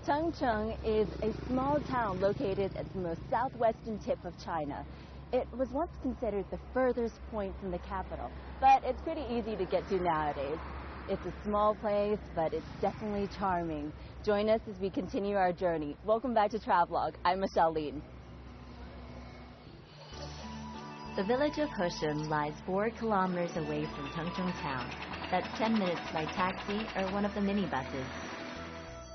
Changchun is a small town located at the most southwestern tip of China. It was once considered the furthest point from the capital, but it's pretty easy to get to nowadays. It's a small place, but it's definitely charming. Join us as we continue our journey. Welcome back to Travelogue. I'm Michelle Lin. The village of Heshun lies 4 kilometers away from Changchun town. That's 10 minutes by taxi or one of the minibuses.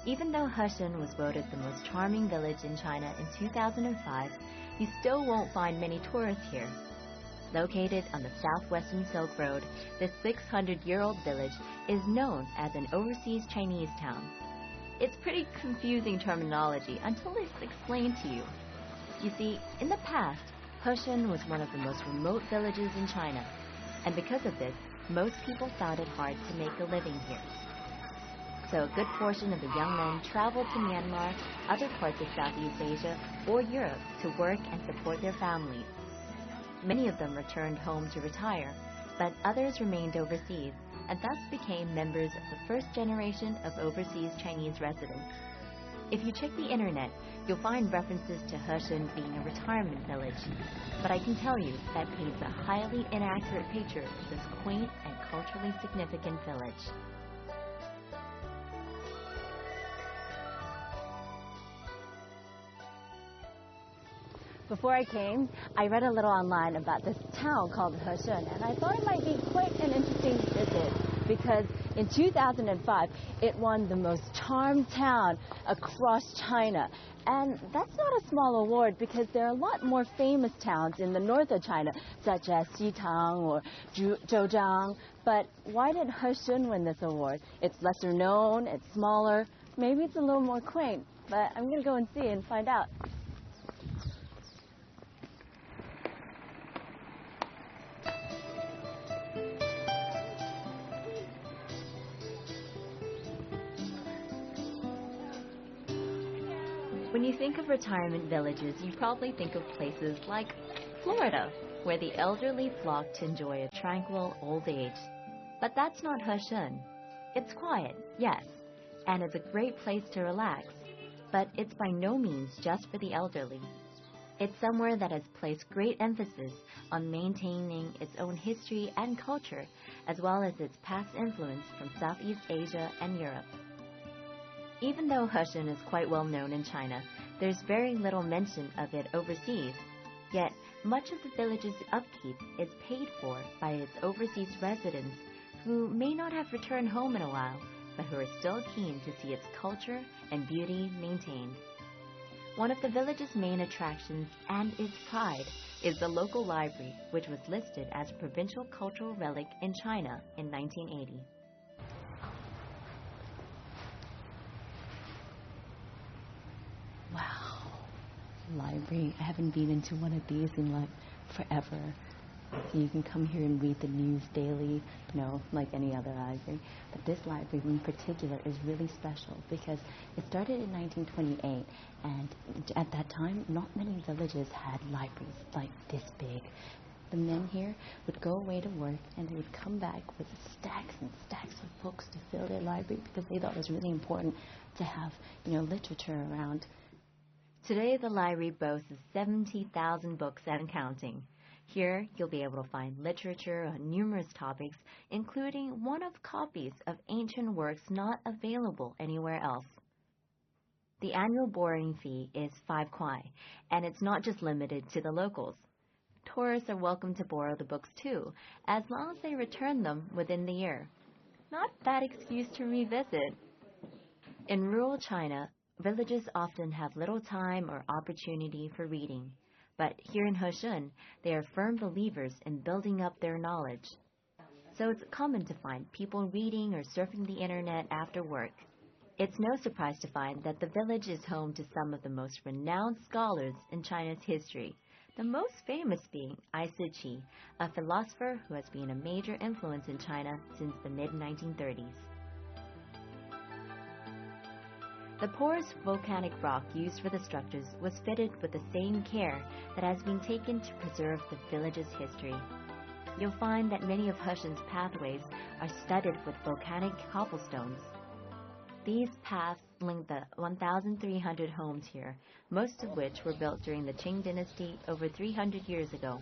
Even though Heshun was voted the most charming village in China in 2005, you still won't find many tourists here. Located on the southwestern Silk Road, this 600-year-old village is known as an overseas Chinese town. It's pretty confusing terminology until it's explained to you. You see, in the past, Heshun was one of the most remote villages in China, and because of this, most people found it hard to make a living here. So a good portion of the young men traveled to Myanmar, other parts of Southeast Asia, or Europe to work and support their families. Many of them returned home to retire, but others remained overseas and thus became members of the first generation of overseas Chinese residents. If you check the internet, you'll find references to Heshun being a retirement village, but I can tell you that paints a highly inaccurate picture of this quaint and culturally significant village. Before I came, I read a little online about this town called Heshun, and I thought it might be quite an interesting visit because in 2005, it won the most charmed town across China. And that's not a small award because there are a lot more famous towns in the north of China, such as Xitang or Zhouzhang. But why did Heshun win this award? It's lesser known, it's smaller, maybe it's a little more quaint, but I'm going to go and see and find out. When you think of retirement villages, you probably think of places like Florida, where the elderly flock to enjoy a tranquil old age. But that's not Heshun. It's quiet, yes, and it's a great place to relax, but it's by no means just for the elderly. It's somewhere that has placed great emphasis on maintaining its own history and culture, as well as its past influence from Southeast Asia and Europe. Even though Heshun is quite well known in China, there's very little mention of it overseas. Yet, much of the village's upkeep is paid for by its overseas residents who may not have returned home in a while, but who are still keen to see its culture and beauty maintained. One of the village's main attractions and its pride is the local library, which was listed as a provincial cultural relic in China in 1980. Wow, library. I haven't been into one of these in like forever. So you can come here and read the news daily, like any other library. But this library in particular is really special because it started in 1928, and at that time, not many villages had libraries like this big. The men here would go away to work and they would come back with stacks and stacks of books to fill their library because they thought it was really important to have, literature around. Today, the library boasts 70,000 books and counting. Here, you'll be able to find literature on numerous topics, including one-off copies of ancient works not available anywhere else. The annual boarding fee is 5 kwai, and it's not just limited to the locals. Tourists are welcome to borrow the books too, as long as they return them within the year. Not a bad excuse to revisit. In rural China, villages often have little time or opportunity for reading. But here in Heshun, they are firm believers in building up their knowledge. So it's common to find people reading or surfing the internet after work. It's no surprise to find that the village is home to some of the most renowned scholars in China's history, the most famous being Ai Siqi, a philosopher who has been a major influence in China since the mid-1930s. The porous volcanic rock used for the structures was fitted with the same care that has been taken to preserve the village's history. You'll find that many of Heshun's pathways are studded with volcanic cobblestones. These paths link the 1,300 homes here, most of which were built during the Qing dynasty over 300 years ago.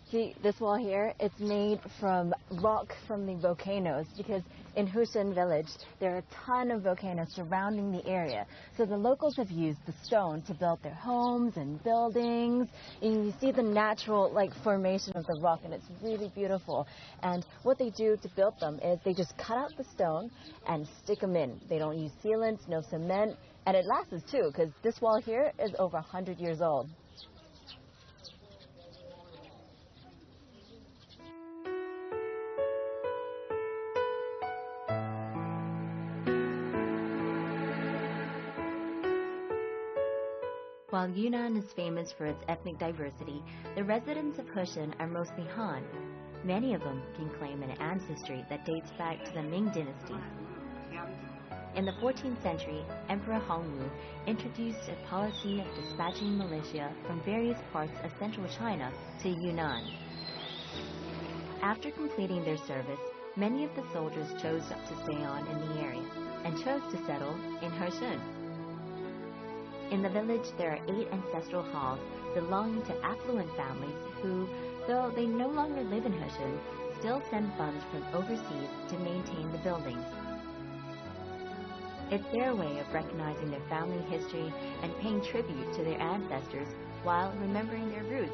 See, this wall here, it's made from rock from the volcanoes because in Hushen village, there are a ton of volcanoes surrounding the area. So the locals have used the stone to build their homes and buildings. And you see the natural formation of the rock, and it's really beautiful. And what they do to build them is they just cut out the stone and stick them in. They don't use sealants, no cement, and it lasts too because this wall here is over 100 years old. While Yunnan is famous for its ethnic diversity, the residents of Hushen are mostly Han. Many of them can claim an ancestry that dates back to the Ming dynasty. In the 14th century, Emperor Hongwu introduced a policy of dispatching militia from various parts of central China to Yunnan. After completing their service, many of the soldiers chose to stay on in the area and chose to settle in Hushen. In the village, there are 8 ancestral halls belonging to affluent families who, though they no longer live in Hushen, still send funds from overseas to maintain the buildings. It's their way of recognizing their family history and paying tribute to their ancestors while remembering their roots.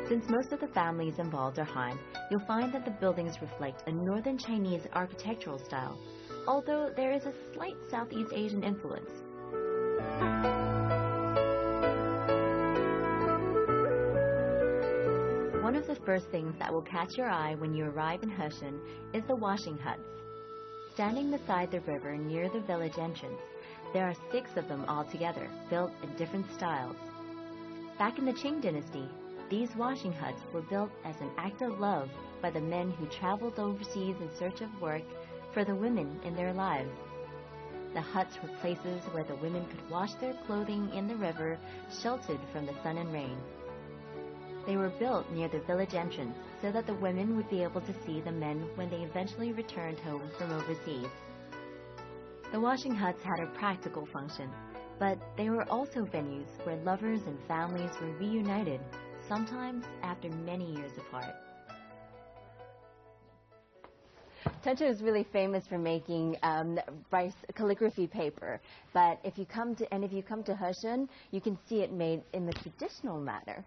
Since most of the families involved are Han, you'll find that the buildings reflect a northern Chinese architectural style, although there is a slight Southeast Asian influence. One of the first things that will catch your eye when you arrive in Hushen is the washing huts. Standing beside the river near the village entrance, there are 6 of them altogether, built in different styles. Back in the Qing dynasty, these washing huts were built as an act of love by the men who traveled overseas in search of work for the women in their lives. The huts were places where the women could wash their clothing in the river, sheltered from the sun and rain. They were built near the village entrance so that the women would be able to see the men when they eventually returned home from overseas. The washing huts had a practical function, but they were also venues where lovers and families were reunited, sometimes after many years apart. Chengdu is really famous for making rice calligraphy paper, but if you come to Hushen, you can see it made in the traditional manner.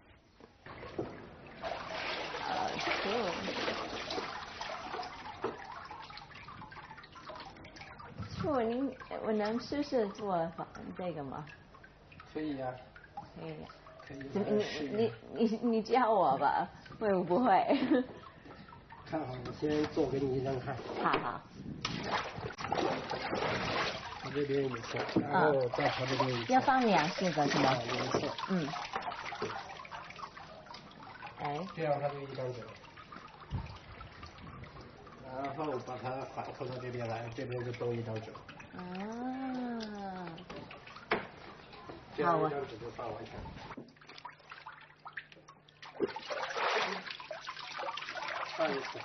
Cool. 我能试试做这个吗？可以呀。可以呀。你教我吧，会不会？看好，我先做给你一张看。好。我这边有色，然后再朝这边有色。要放2色的是吗？颜色。嗯。哎。这样它就一张纸。然后把它反扣到这边来，这边就多一张纸。啊。这样一张纸就放完全。上一次。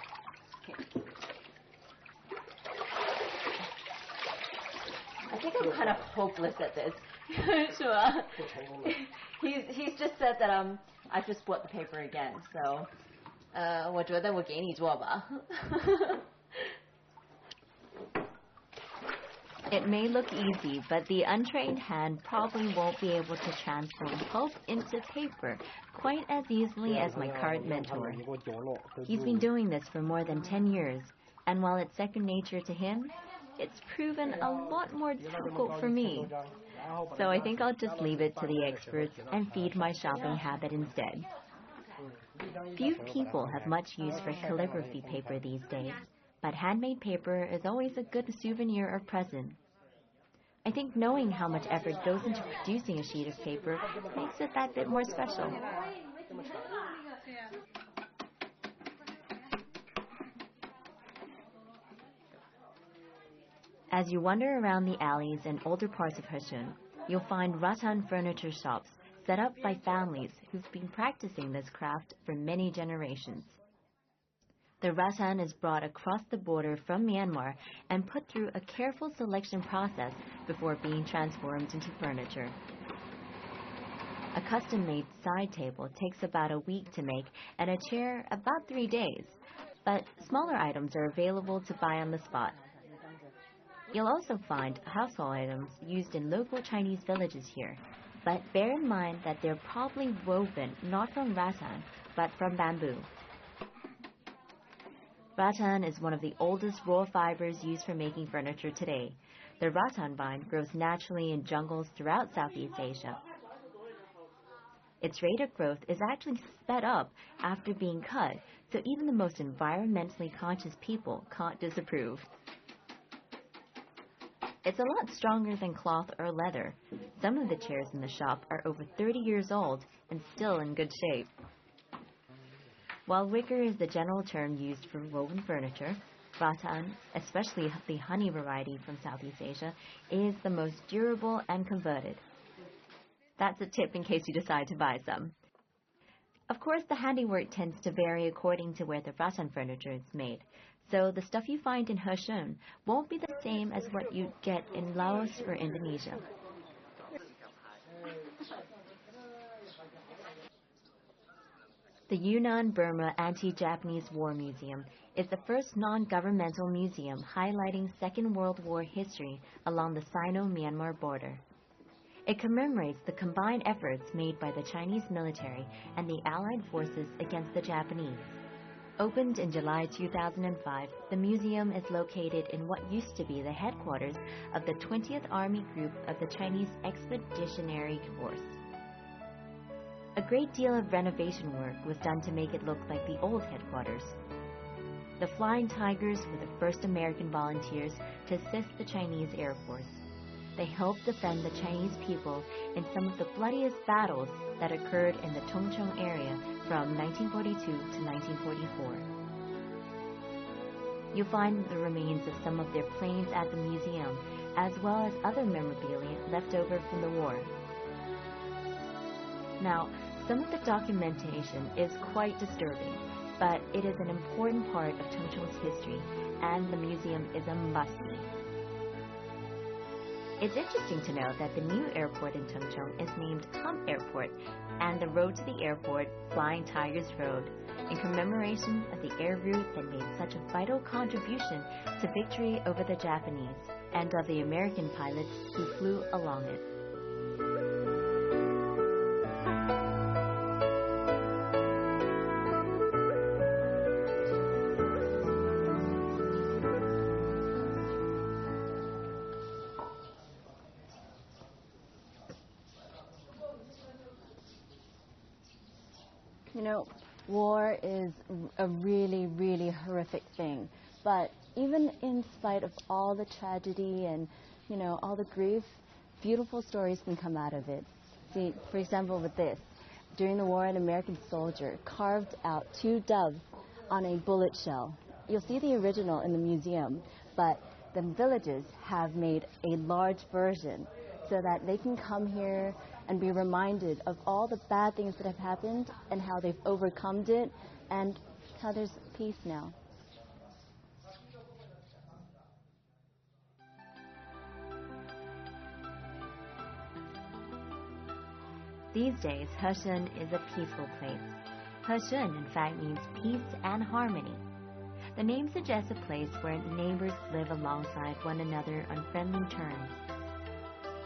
I think I'm kind of hopeless at this. Sure. He's just said that I just bought the paper again, so 我觉得我给你做吧。It may look easy, but the untrained hand probably won't be able to transform pulp into paper quite as easily as my current mentor. He's been doing this for more than 10 years, and while it's second nature to him, it's proven a lot more difficult for me. So I think I'll just leave it to the experts and feed my shopping habit instead. Few people have much use for calligraphy paper these days, but handmade paper is always a good souvenir or present. I think knowing how much effort goes into producing a sheet of paper makes it that bit more special. As you wander around the alleys and older parts of Hushen, you'll find rattan furniture shops set up by families who've been practicing this craft for many generations. The rattan is brought across the border from Myanmar and put through a careful selection process before being transformed into furniture. A custom-made side table takes about a week to make and a chair about 3 days, but smaller items are available to buy on the spot. You'll also find household items used in local Chinese villages here, but bear in mind that they're probably woven not from rattan, but from bamboo. Rattan is one of the oldest raw fibers used for making furniture today. The rattan vine grows naturally in jungles throughout Southeast Asia. Its rate of growth is actually sped up after being cut, so even the most environmentally conscious people can't disapprove. It's a lot stronger than cloth or leather. Some of the chairs in the shop are over 30 years old and still in good shape. While wicker is the general term used for woven furniture, rattan, especially the honey variety from Southeast Asia, is the most durable and converted. That's a tip in case you decide to buy some. Of course, the handiwork tends to vary according to where the rattan furniture is made, so the stuff you find in Heshun won't be the same as what you get in Laos or Indonesia. The Yunnan-Burma Anti-Japanese War Museum is the first non-governmental museum highlighting Second World War history along the Sino-Myanmar border. It commemorates the combined efforts made by the Chinese military and the Allied forces against the Japanese. Opened in July 2005, the museum is located in what used to be the headquarters of the 20th Army Group of the Chinese Expeditionary Force. A great deal of renovation work was done to make it look like the old headquarters. The Flying Tigers were the first American volunteers to assist the Chinese Air Force. They helped defend the Chinese people in some of the bloodiest battles that occurred in the Tongchong area from 1942 to 1944. You'll find the remains of some of their planes at the museum, as well as other memorabilia left over from the war. Now, some of the documentation is quite disturbing, but it is an important part of Tongchong's history, and the museum is a must-see. It's interesting to know that the new airport in Tongchong is named Hump Airport, and the road to the airport, Flying Tigers Road, in commemoration of the air route that made such a vital contribution to victory over the Japanese, and of the American pilots who flew along it. You know, war is a really, really horrific thing. But even in spite of all the tragedy and, you know, all the grief, beautiful stories can come out of it. See, for example, with this. During the war, an American soldier carved out 2 doves on a bullet shell. You'll see the original in the museum, but the villages have made a large version so that they can come here and be reminded of all the bad things that have happened and how they've overcome it and how there's peace now. These days, Heshun is a peaceful place. Heshun, in fact, means peace and harmony. The name suggests a place where neighbors live alongside one another on friendly terms.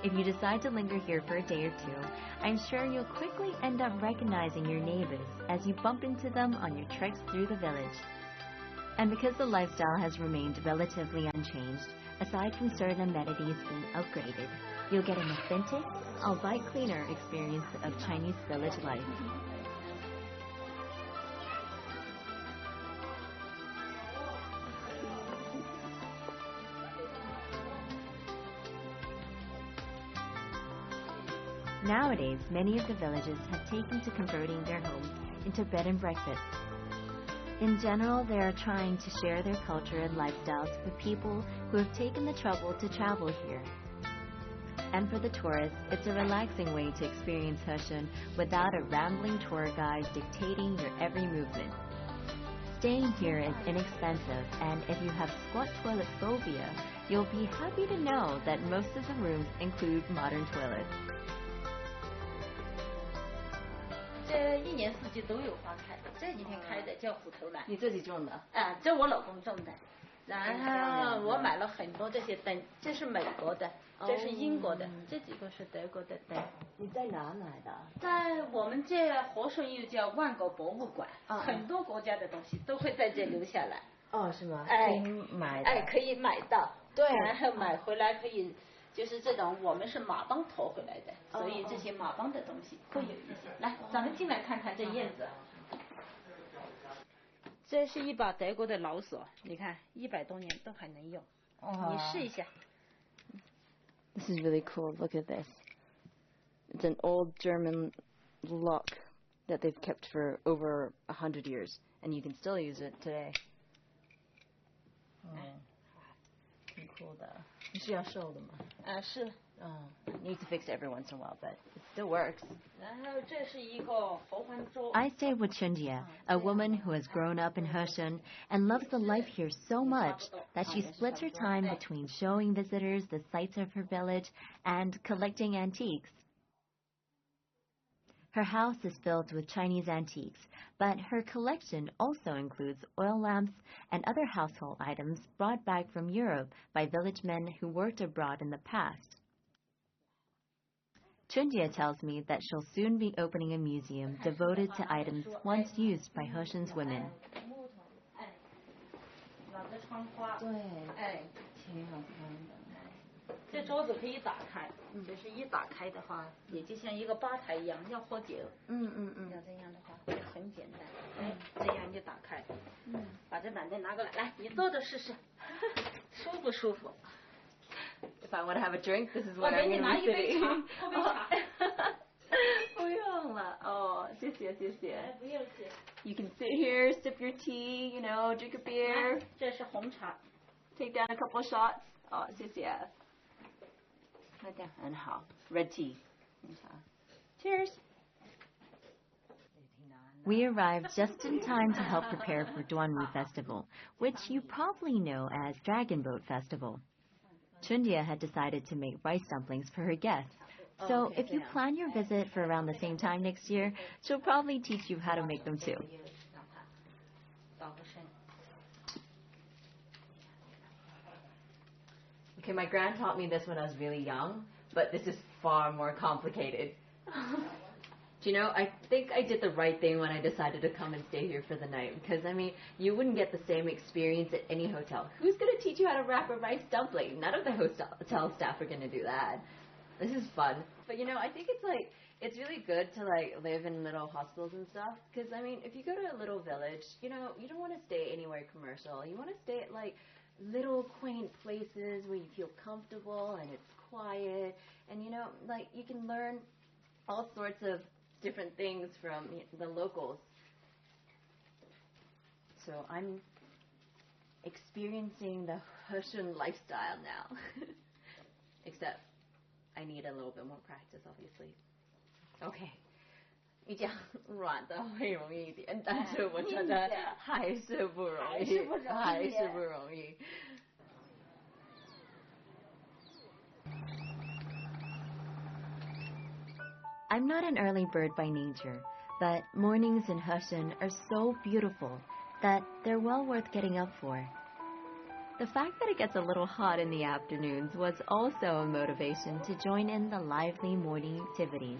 If you decide to linger here for a day or two, I'm sure you'll quickly end up recognizing your neighbors as you bump into them on your treks through the village. And because the lifestyle has remained relatively unchanged, aside from certain amenities being upgraded, you'll get an authentic, albeit cleaner, experience of Chinese village life. Nowadays, many of the villages have taken to converting their homes into bed and breakfast. In general, they are trying to share their culture and lifestyles with people who have taken the trouble to travel here. And for the tourists, it's a relaxing way to experience Heshen without a rambling tour guide dictating your every movement. Staying here is inexpensive, and if you have squat toilet phobia, you'll be happy to know that most of the rooms include modern toilets. 这一年四季都有花开，这几天开的叫虎头兰。你自己种的？啊，这我老公种的。然后我买了很多这些灯，这是美国的，这是英国的，这几个是德国的灯。你在哪买的？在我们这和顺又叫万国博物馆，很多国家的东西都会在这留下来。哦，是吗？哎，可以买的。哎，可以买到。对。然后买回来可以，就是这种我们是马帮驮回来的，所以这些马帮的东西会有一些。来，咱们进来看看这燕子。这是一把德国的老锁，你看100多年都还能用。你试一下。This is really cool. Look at this. It's an old German lock that they've kept for over 100 years, and you can still use it today. 挺酷的。你是要瘦的吗？是。Need to fix it every once in a while, but it still works. 然后这是一个合欢桌。I stay with Chunjia, a woman who has grown up in Heshen and loves the life here so much that she splits her time between showing visitors the sights of her village and collecting antiques. Her house is filled with Chinese antiques, but her collection also includes oil lamps and other household items brought back from Europe by village men who worked abroad in the past. Chunjia tells me that she'll soon be opening a museum devoted to items once used by Heshen's women. 这桌子可以打开，就是一打开的话，也就像一个吧台一样，要喝酒。要这样的话很简单，这样就打开。把这板凳拿过来，来，你坐着试试，舒不舒服？ If I want to have a drink, this is what I'm going to be sitting. 不用了，哦，谢谢谢谢。不用谢。You can sit here, sip your tea, you know, drink a beer. 这是红茶。Take down a couple shots. 哦，谢谢。那这样很好。Red tea. Cheers. We arrived just in time to help prepare for Duanwu Festival, which you probably know as Dragon Boat Festival. Chundia had decided to make rice dumplings for her guests. So if you plan your visit for around the same time next year, she'll probably teach you how to make them too. Okay, my grand taught me this when I was really young, but this is far more complicated. Do you know, I think I did the right thing when I decided to come and stay here for the night, because, I mean, you wouldn't get the same experience at any hotel. Who's going to teach you how to wrap a rice dumpling? None of the hotel staff are going to do that. This is fun. But, you know, I think it's really good to, live in little hostels and stuff, because, I mean, if you go to a little village, you know, you don't want to stay anywhere commercial. You want to stay at, little quaint places where you feel comfortable and it's quiet, and, you know, you can learn all sorts of different things from the locals. So I'm experiencing the Heshen lifestyle now. Except I need a little bit more practice, obviously. Okay. 你讲软的会容易一点，但是我觉得还是不容易，还是不容易。I'm not an early bird by nature, but mornings in Heshen are so beautiful that they're well worth getting up for. The fact that it gets a little hot in the afternoons was also a motivation to join in the lively morning activities.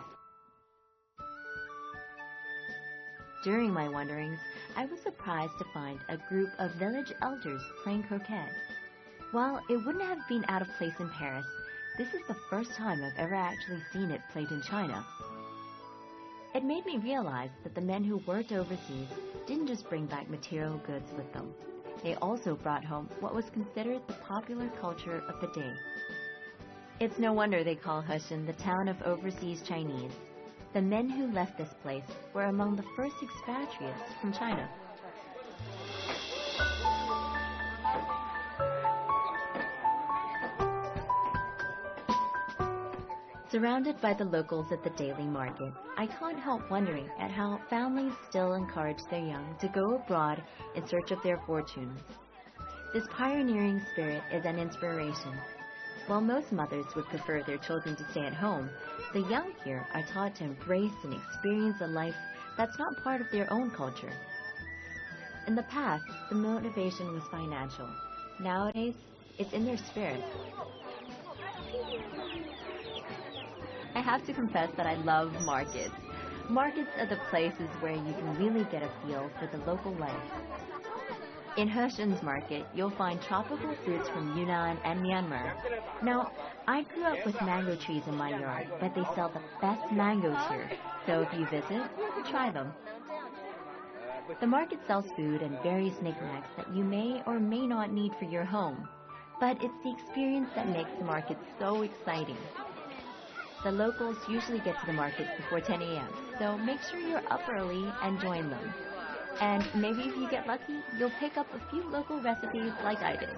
During my wanderings, I was surprised to find a group of village elders playing croquet. While it wouldn't have been out of place in Paris, this is the first time I've ever actually seen it played in China. It made me realize that the men who worked overseas didn't just bring back material goods with them. They also brought home what was considered the popular culture of the day. It's no wonder they call Heshen the town of overseas Chinese. The men who left this place were among the first expatriates from China. Surrounded by the locals at the daily market, I can't help wondering at how families still encourage their young to go abroad in search of their fortunes. This pioneering spirit is an inspiration. While most mothers would prefer their children to stay at home, the young here are taught to embrace and experience a life that's not part of their own culture. In the past, the motivation was financial. Nowadays, it's in their spirit. I have to confess that I love markets. Markets are the places where you can really get a feel for the local life. In Heshen's market, you'll find tropical fruits from Yunnan and Myanmar. Now, I grew up with mango trees in my yard, but they sell the best mangoes here. So if you visit, try them. The market sells food and various knickknacks that you may or may not need for your home. But it's the experience that makes the market so exciting. The locals usually get to the market before 10 a.m., so make sure you're up early and join them. And maybe if you get lucky, you'll pick up a few local recipes like I did.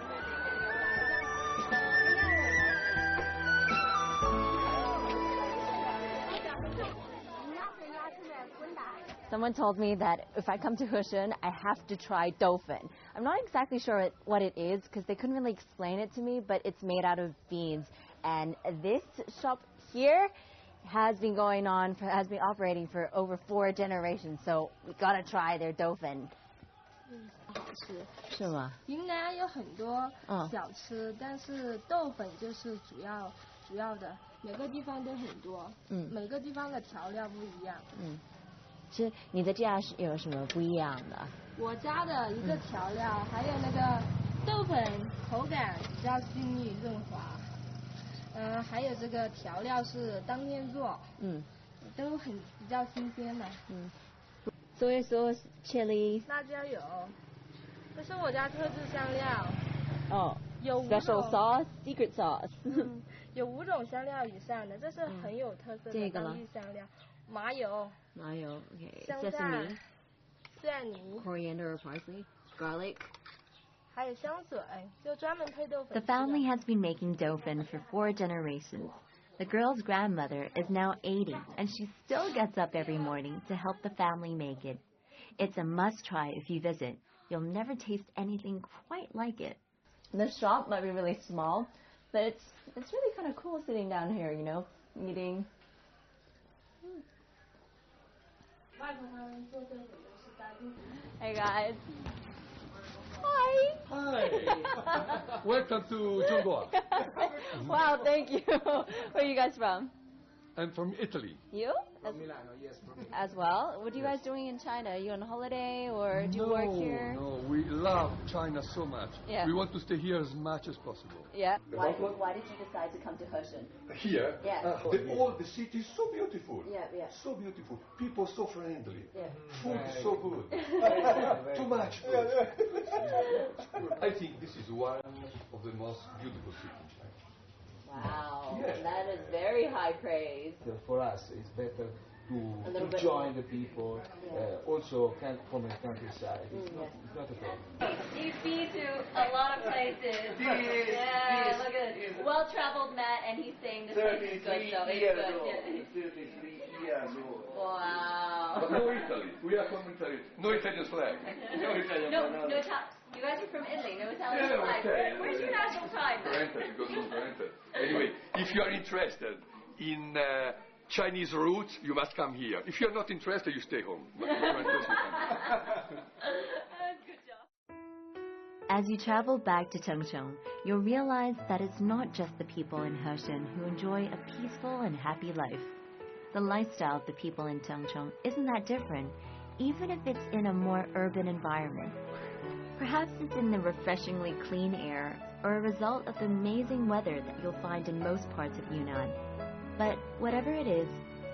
Someone told me that if I come to Heshen, I have to try dolphin. I'm not exactly sure what it is because they couldn't really explain it to me, but it's made out of beans. And this shop here has been operating for over 4 generations, so we gotta try their dolphin. 好吃是吗？云南有很多小吃，但是豆粉就是主要的，每个地方都很多，每个地方的调料不一样。是你的家是有什么不一样的？我家的一个调料，还有那个豆粉口感比较细腻润滑，还有这个调料是当天做，都比较新鲜的。Soy sauce, chili. 辣椒有，这是我家特制香料。哦，有special sauce, secret sauce. 有5种香料以上的，这是很有特色的当地香料。麻油。麻油 ，OK. 香菜。蒜泥。Coriander or parsley, garlic. 还有香水，就专门配豆粉。The family has been making dolphin for 4 generations. The girl's grandmother is now 80, and she still gets up every morning to help the family make it. It's a must-try if you visit. You'll never taste anything quite like it. The shop might be really small, but it's really kind of cool sitting down here, you know, eating. Hey guys. Hi. Hi. Welcome to Zhongguo. Wow, thank you. Where are you guys from? I'm from Italy. You? Milano, yes, from Milano. As well? What are you guys doing in China? Are you on holiday or do you work here? No, we love China so much. Yeah. We want to stay here as much as possible. Yeah. Why did you decide to come to Heshen? Here? Yeah. The city is so beautiful. Yeah. So beautiful. People so friendly. Yeah. Food so good. Too much food. I think this is one of the most beautiful cities in China. Wow. Yeah. That is very high praise. For us, it's better to join the people, also from the countryside. It's not a problem. You've been to a lot of places. Yeah, look at it. Well-traveled Matt, and he's saying this place is good, so it's good. 33 years old. Wow. But no Italy. We are from Italy. No Italian flag. No Italian No taps. You guys are from Italy. No Italian flag. Okay. Where's your national pride? Granted. Anyway, if you are interested in Chinese roots, you must come here. If you are not interested, you stay home. But if you are interested, you come. Good job. As you travel back to Chongqing, you'll realize that it's not just the people in Heshen who enjoy a peaceful and happy life. The lifestyle of the people in Chongqing isn't that different, even if it's in a more urban environment. Perhaps it's in the refreshingly clean air or a result of the amazing weather that you'll find in most parts of Yunnan. But whatever it is,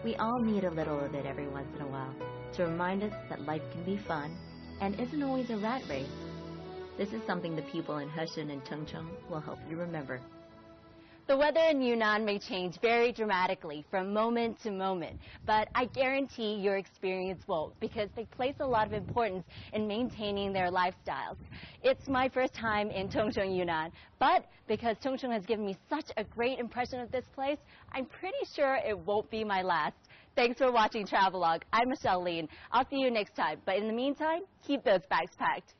we all need a little of it every once in a while to remind us that life can be fun and isn't always a rat race. This is something the people in Heshen and Chongqing will help you remember. The weather in Yunnan may change very dramatically from moment to moment, but I guarantee your experience won't, because they place a lot of importance in maintaining their lifestyles. It's my first time in Tongsheng, Yunnan, but because Tongsheng has given me such a great impression of this place, I'm pretty sure it won't be my last. Thanks for watching Travelogue. I'm Michelle Lean. I'll see you next time, but in the meantime, keep those bags packed.